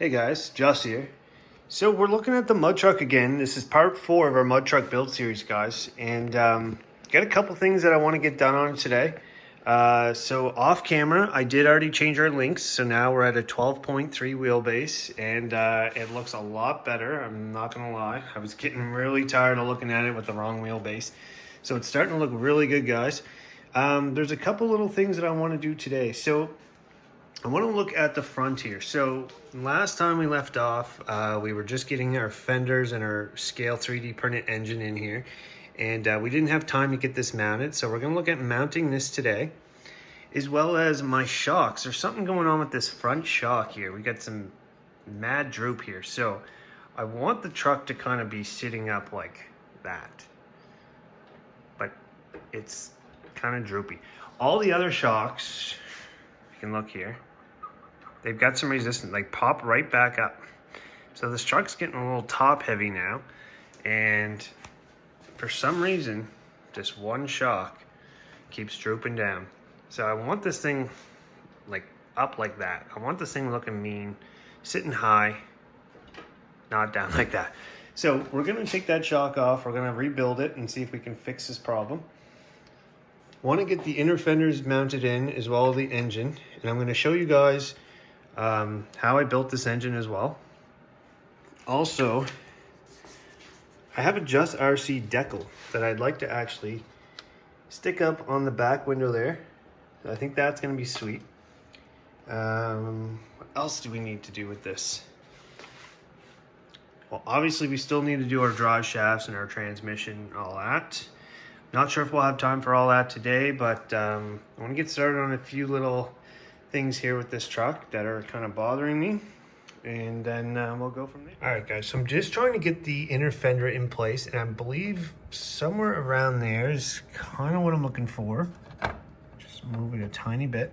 Hey guys, Joss here. So we're looking at the mud truck again. This is part 4 of our mud truck build series, guys. And got a couple things that I want to get done on it today. So off camera, I did already change our links. So now we're at a 12.3 wheelbase and it looks a lot better. I'm not going to lie. I was getting really tired of looking at it with the wrong wheelbase. So it's starting to look really good, guys. There's a couple little things that I want to do today. So I want to look at the front here. So last time we left off, we were just getting our fenders and our scale 3D printed engine in here. And we didn't have time to get this mounted. So we're going to look at mounting this today, as well as my shocks. There's something going on with this front shock here. We got some mad droop here. So I want the truck to kind of be sitting up like that. But it's kind of droopy. All the other shocks, you can look here, they've got some resistance, like pop right back up. So this truck's getting a little top heavy now, and for some reason this one shock keeps drooping down. So I want this thing like up like that. I want this thing looking mean, sitting high, not down like that. So we're gonna take that shock off, we're gonna rebuild it and see if we can fix this problem. Want to get the inner fenders mounted in as well as the engine, and I'm going to show you guys how I built this engine as well. Also, I have a Just RC decal that I'd like to actually stick up on the back window there. I think that's going to be sweet. What else do we need to do with this? Well, obviously we still need to do our drive shafts and our transmission and all that. Not sure if we'll have time for all that today, but I want to get started on a few little things here with this truck that are kind of bothering me, and then we'll go from there. All right, guys, so I'm just trying to get the inner fender in place, and I believe somewhere around there is kind of what I'm looking for. Just move it a tiny bit.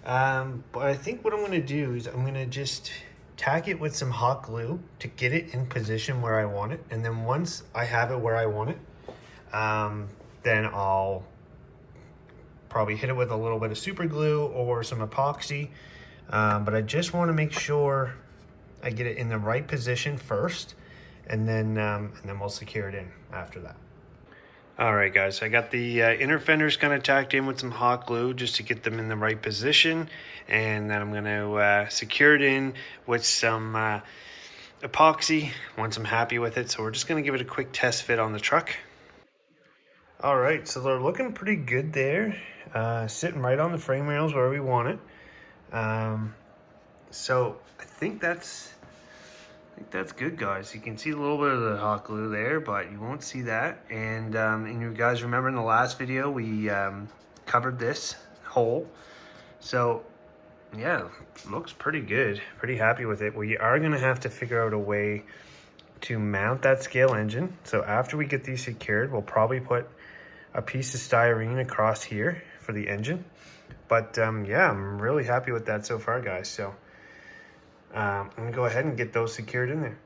But I think what I'm going to do is I'm going to just tack it with some hot glue to get it in position where I want it, and then once I have it where I want it, then I'll probably hit it with a little bit of super glue or some epoxy, but I just want to make sure I get it in the right position first, and then we'll secure it in after that. All right, guys, I got the inner fenders kind of tacked in with some hot glue just to get them in the right position, and then I'm going to secure it in with some epoxy once I'm happy with it. So we're just going to give it a quick test fit on the truck. All right, so they're looking pretty good there, sitting right on the frame rails where we want it. So I think that's good, guys. You can see a little bit of the hot glue there, but you won't see that. And you guys remember in the last video we covered this hole. So yeah, looks pretty good. Pretty happy with it. We are gonna have to figure out a way to mount that scale engine. So after we get these secured, we'll probably put a piece of styrene across here for the engine. But yeah, I'm really happy with that so far, guys. So I'm gonna go ahead and get those secured in there.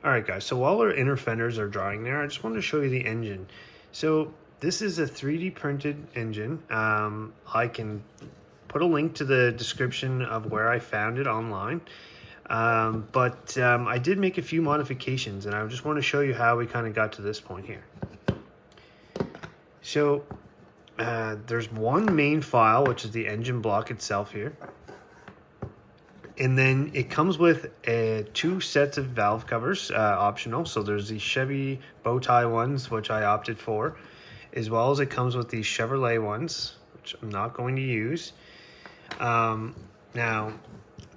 All right, guys, so while our inner fenders are drying there, I just wanted to show you the engine. So this is a 3D printed engine. I can put a link to the description of where I found it online. But I did make a few modifications, and I just want to show you how we kind of got to this point here. So there's one main file, which is the engine block itself here. And then it comes with 2 sets of valve covers, optional. So there's the Chevy bow tie ones, which I opted for, as well as it comes with these Chevrolet ones, which I'm not going to use. Now,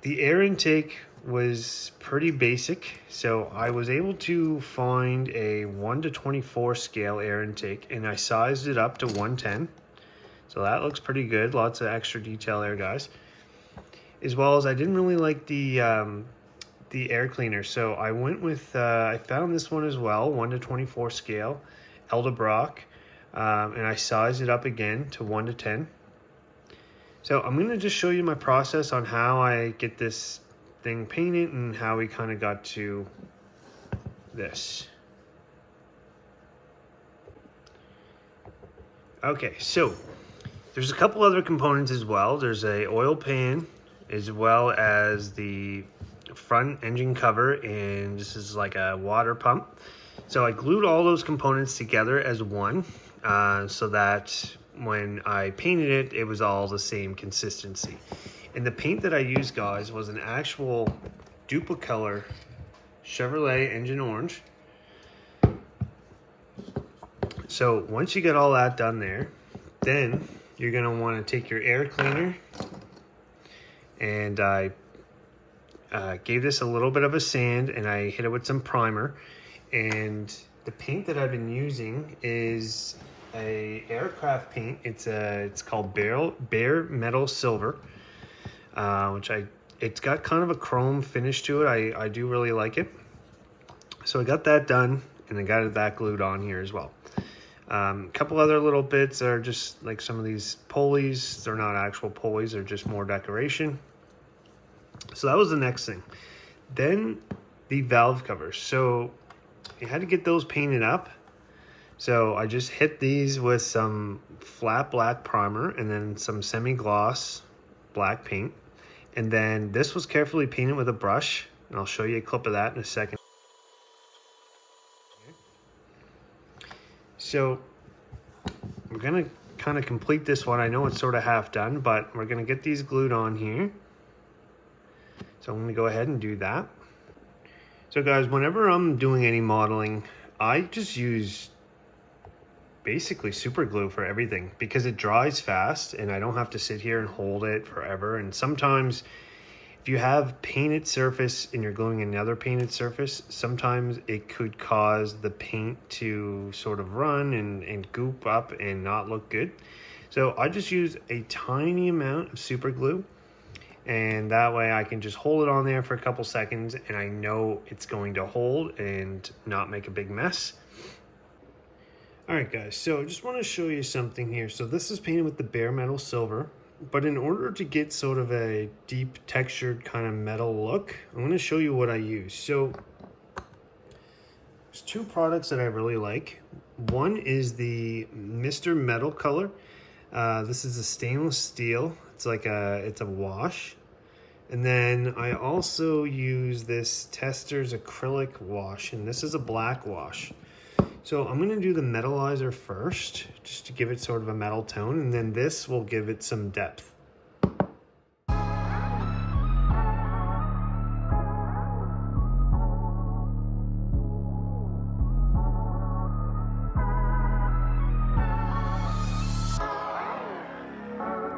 the air intake was pretty basic, so I was able to find a 1:24 scale air intake, and I sized it up to 110. So that looks pretty good. Lots of extra detail there, guys. As well as I didn't really like the air cleaner, so I went with I found this one as well, 1:24 scale, Eldebrock, and I sized it up again to 1:10. So I'm going to just show you my process on how I get this thing painted and how we kind of got to this. Okay, so there's a couple other components as well. There's a oil pan as well as the front engine cover, and this is like a water pump. So I glued all those components together as one, so that when I painted it, it was all the same consistency. And the paint that I used, guys, was an actual Duplicolor Chevrolet engine orange. So once you get all that done there, then you're gonna wanna take your air cleaner, and I gave this a little bit of a sand, and I hit it with some primer. And the paint that I've been using is a aircraft paint. It's called Bare Metal Silver, it's got kind of a chrome finish to it. I do really like it. So I got that done, and I got that glued on here as well. A couple other little bits are just like some of these pulleys. They're not actual pulleys, they're just more decoration. So that was the next thing. Then the valve covers. So you had to get those painted up. So I just hit these with some flat black primer and then some semi-gloss black paint. And then this was carefully painted with a brush, and I'll show you a clip of that in a second. So we're gonna kind of complete this one. I know it's sort of half done, but we're gonna get these glued on here. So I'm gonna go ahead and do that. So guys, whenever I'm doing any modeling, I just use basically super glue for everything because it dries fast and I don't have to sit here and hold it forever. And sometimes if you have painted surface and you're gluing another painted surface, sometimes it could cause the paint to sort of run and goop up and not look good. So I just use a tiny amount of super glue, and that way I can just hold it on there for a couple seconds and I know it's going to hold and not make a big mess. All right guys, so I just want to show you something here. So this is painted with the Bare Metal Silver, but in order to get sort of a deep textured kind of metal look, I'm going to show you what I use. So there's two products that I really like. One is the Mr. Metal Color. This is a stainless steel. It's a wash. And then I also use this Tester's acrylic wash, and this is a black wash. So I'm going to do the metalizer first, just to give it sort of a metal tone, and then this will give it some depth.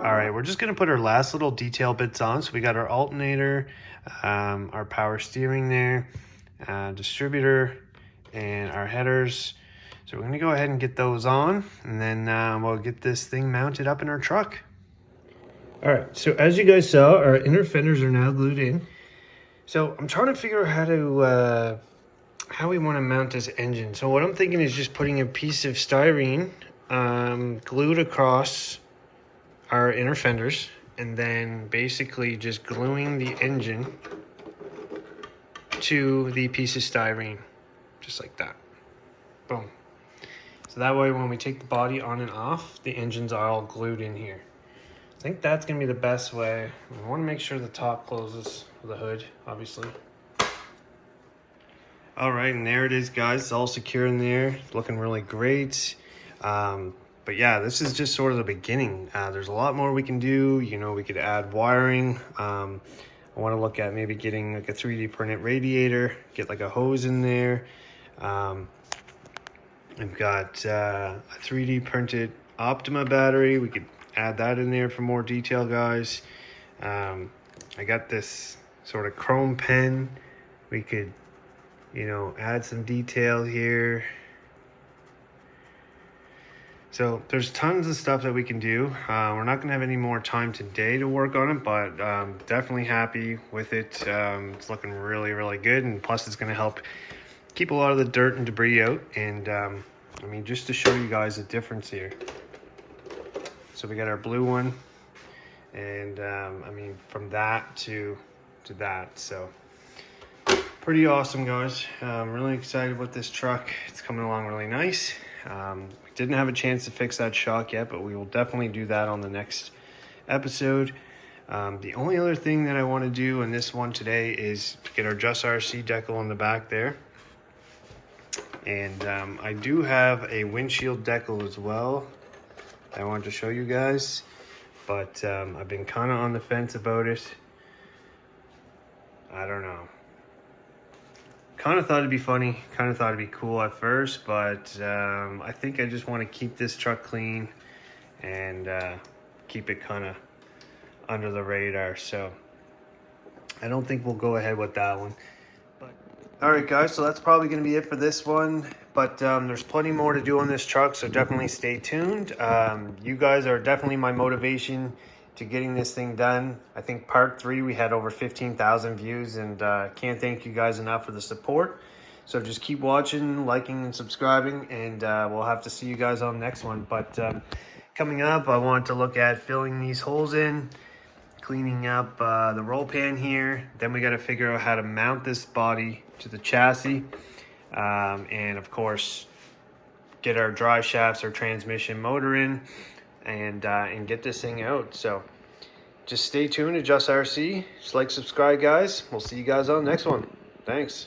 All right, we're just gonna put our last little detail bits on. So we got our alternator, our power steering there, distributor, and our headers. So we're gonna go ahead and get those on, and then we'll get this thing mounted up in our truck. All right, so as you guys saw, our inner fenders are now glued in. So I'm trying to figure out how we wanna mount this engine. So what I'm thinking is just putting a piece of styrene glued across our inner fenders, and then basically just gluing the engine to the piece of styrene, just like that. Boom. So that way when we take the body on and off, the engines are all glued in here. I think that's gonna be the best way. We wanna make sure the top closes with the hood, obviously. All right, and there it is, guys. It's all secure in there. It's looking really great. But yeah, this is just sort of the beginning. There's a lot more we can do. You know, we could add wiring. I want to look at maybe getting like a 3D printed radiator, get like a hose in there. I've got a 3D printed Optima battery. We could add that in there for more detail, guys. I got this sort of chrome pen. We could, you know, add some detail here. So there's tons of stuff that we can do. We're not gonna have any more time today to work on it, but definitely happy with it. It's looking really, really good. And plus it's gonna help keep a lot of the dirt and debris out. And I mean, just to show you guys the difference here. So we got our blue one, and I mean, from that to that. So pretty awesome, guys. I'm really excited with this truck. It's coming along really nice. We didn't have a chance to fix that shock yet, but we will definitely do that on the next episode. The only other thing that I want to do in this one today is get our Just RC decal on the back there. And I do have a windshield decal as well that I wanted to show you guys. But I've been kind of on the fence about it. I don't know. Kind of thought it'd be funny, kind of thought it'd be cool at first, but I think I just want to keep this truck clean and keep it kind of under the radar. So I don't think we'll go ahead with that one. All right, guys, so that's probably going to be it for this one, but there's plenty more to do on this truck, so definitely stay tuned. You guys are definitely my motivation to getting this thing done. I think part 3, we had over 15,000 views, and can't thank you guys enough for the support. So just keep watching, liking, and subscribing, and we'll have to see you guys on the next one. But coming up, I want to look at filling these holes in, cleaning up the roll pan here. Then we got to figure out how to mount this body to the chassis, and of course get our drive shafts, our transmission motor in, and get this thing out. So just stay tuned to Just RC. Just like, subscribe, guys. We'll see you guys on the next one. Thanks.